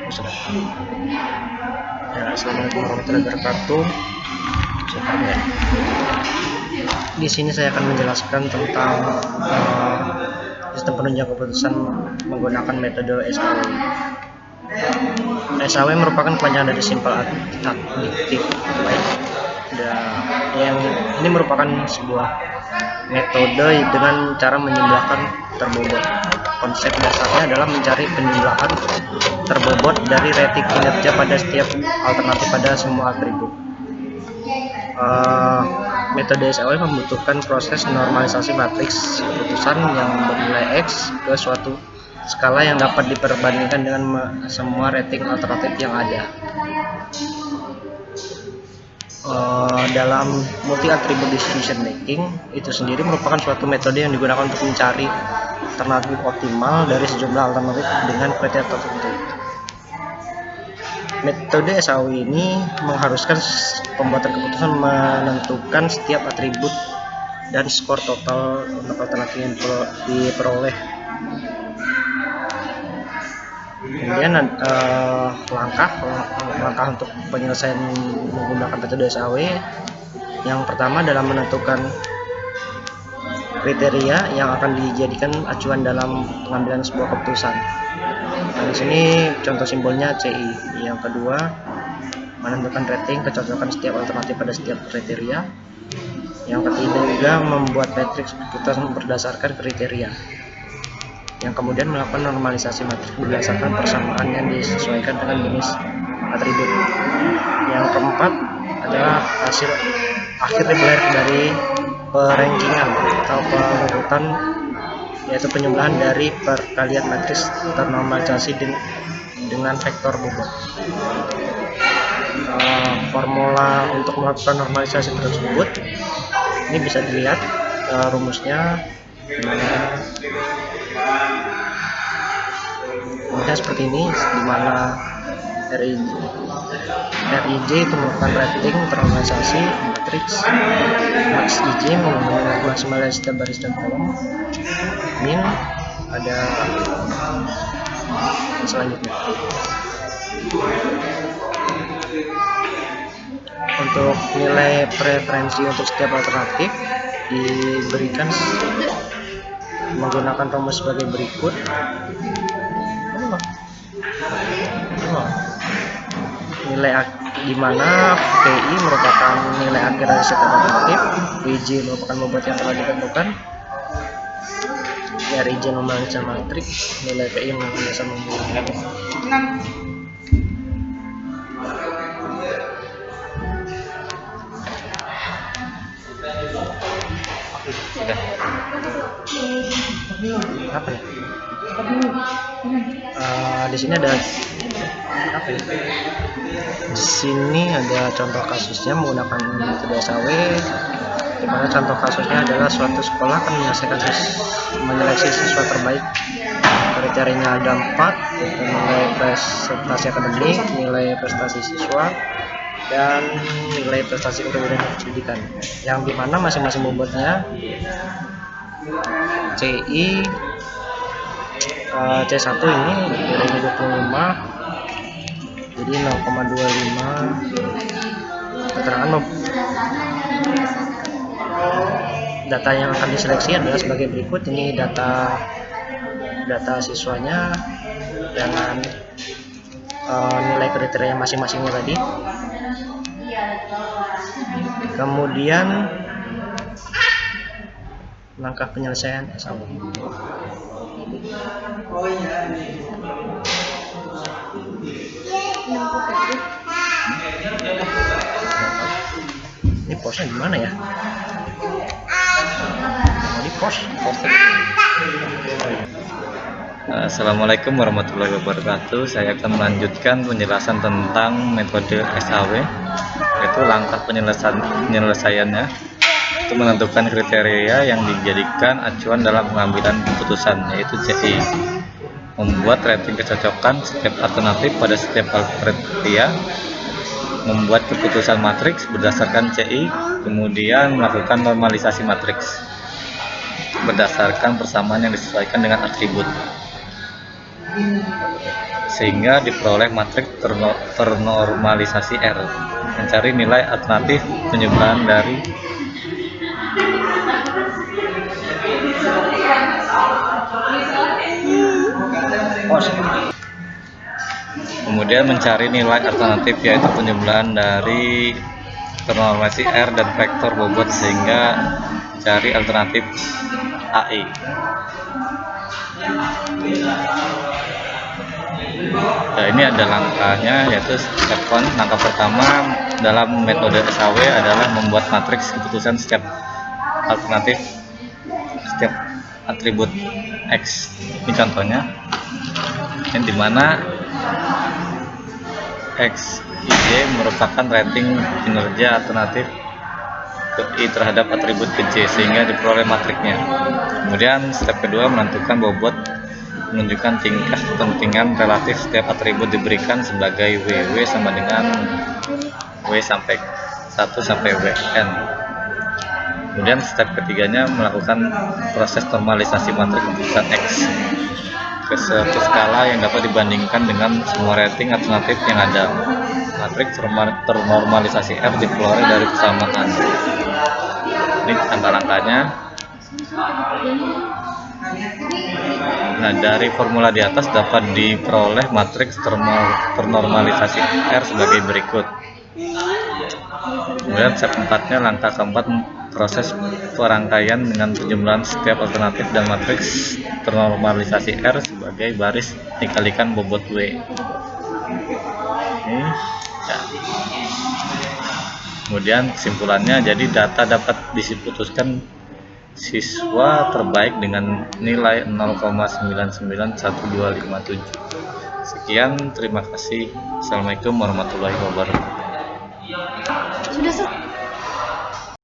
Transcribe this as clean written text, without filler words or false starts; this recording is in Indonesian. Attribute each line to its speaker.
Speaker 1: Sudah. Ya, assalamualaikum warahmatullahi wabarakatuh. Di sini saya akan menjelaskan tentang sistem penunjang keputusan menggunakan metode SAW. SAW merupakan kepanjangan dari simple addictive wait. Yang ini merupakan sebuah metode dengan cara menjumlahkan terbobot. Konsep dasarnya adalah mencari penjumlahan terbobot dari rating kinerja pada setiap alternatif pada semua atribut. Metode SAW membutuhkan proses normalisasi matriks keputusan yang bernilai X ke suatu skala yang dapat diperbandingkan dengan semua rating alternatif yang ada. Dalam multi attribute decision making itu sendiri merupakan suatu metode yang digunakan untuk mencari alternatif optimal dari sejumlah alternatif dengan kriteria tertentu. Metode SAW ini mengharuskan pembuatan keputusan menentukan setiap atribut dan skor total untuk alternatif yang diperoleh. Kemudian langkah untuk penyelesaian menggunakan metode SAW yang pertama adalah menentukan kriteria yang akan dijadikan acuan dalam pengambilan sebuah keputusan. Nah, di sini contoh simbolnya CI. Yang kedua, menentukan rating kecocokan setiap alternatif pada setiap kriteria. Yang ketiga, membuat matriks keputusan berdasarkan kriteria. Yang kemudian melakukan normalisasi matriks berdasarkan persamaan yang disesuaikan dengan jenis atribut. Yang keempat adalah hasil akhir dari perankingan atau pengurutan, yaitu penjumlahan dari perkalian matriks ternormalisasi dengan vektor bobot. Formula untuk melakukan normalisasi tersebut ini bisa dilihat rumusnya. Kemudian seperti ini, di mana RIJ itu merupakan rating ternormalisasi matriks, max IJ menggunakan maksimalisasi setiap baris dan kolom, min ada selanjutnya. Untuk nilai preferensi untuk setiap alternatif diberikan menggunakan rumus sebagai berikut. Nilai di mana PI merupakan nilai akhir dari setiap alternatif, PJ merupakan bobot yang telah ditentukan, RIJ normalisasi matriks, nilai PI merupakan dasar membuat. Apa ya? Di sini ada apa ya? Di sini ada contoh kasusnya menggunakan metode SAW, di mana contoh kasusnya adalah suatu sekolah akan menyeleksi siswa terbaik. Kriterianya ada 4, nilai prestasi akademik, nilai prestasi siswa, dan nilai prestasi kepribadian pendidikan, yang dimana masing-masing bobotnya CI C1 ini nilainya 25, jadi 0,25. keterangan data yang akan diseleksi adalah sebagai berikut. Ini data siswanya dengan nilai kriteria masing-masingnya tadi. Kemudian langkah penyelesaian SAW. Ini posnya gimana ya? Di post.
Speaker 2: Assalamualaikum warahmatullahi wabarakatuh. Saya akan melanjutkan penjelasan tentang metode SAW, yaitu langkah penyelesaiannya itu menentukan kriteria yang dijadikan acuan dalam pengambilan keputusan, yaitu CI. Membuat rating kecocokan setiap alternatif pada setiap kriteria, membuat keputusan matriks berdasarkan CI, kemudian melakukan normalisasi matriks berdasarkan persamaan yang disesuaikan dengan atribut. sehingga diperoleh matriks ternormalisasi R. Mencari nilai alternatif penjumlahan dari kemudian mencari nilai alternatif yaitu penjumlahan dari ternormalisasi R dan vektor bobot sehingga cari alternatif AI. Nah, ini ada langkahnya, yaitu step 1. Langkah pertama dalam metode SAW adalah membuat matriks keputusan setiap alternatif setiap atribut X. Ini contohnya, yang dimana X, Y merupakan rating kinerja alternatif ke I terhadap atribut ke J sehingga diperoleh matriknya. Kemudian step kedua menentukan bobot, menunjukkan tingkat kepentingan relatif setiap atribut diberikan sebagai W sama dengan W sampai 1 sampai Wn. Kemudian step ketiganya melakukan proses normalisasi matriks keputusan X ke suatu skala yang dapat dibandingkan dengan semua rating alternatif yang ada. Matriks ternormalisasi R diperoleh dari persamaan. Ini langkah-langkahnya. Nah, dari formula di atas dapat diperoleh matriks ternormalisasi R sebagai berikut. Kemudian step 4-nya, langkah keempat, proses perangkaian dengan penjumlahan setiap alternatif dan matriks ternormalisasi R sebagai baris dikalikan bobot W. Ini, ya. Kemudian kesimpulannya, jadi data dapat diputuskan siswa terbaik dengan nilai 0,991257. Sekian, terima kasih. Assalamualaikum warahmatullahi wabarakatuh.
Speaker 3: Sudah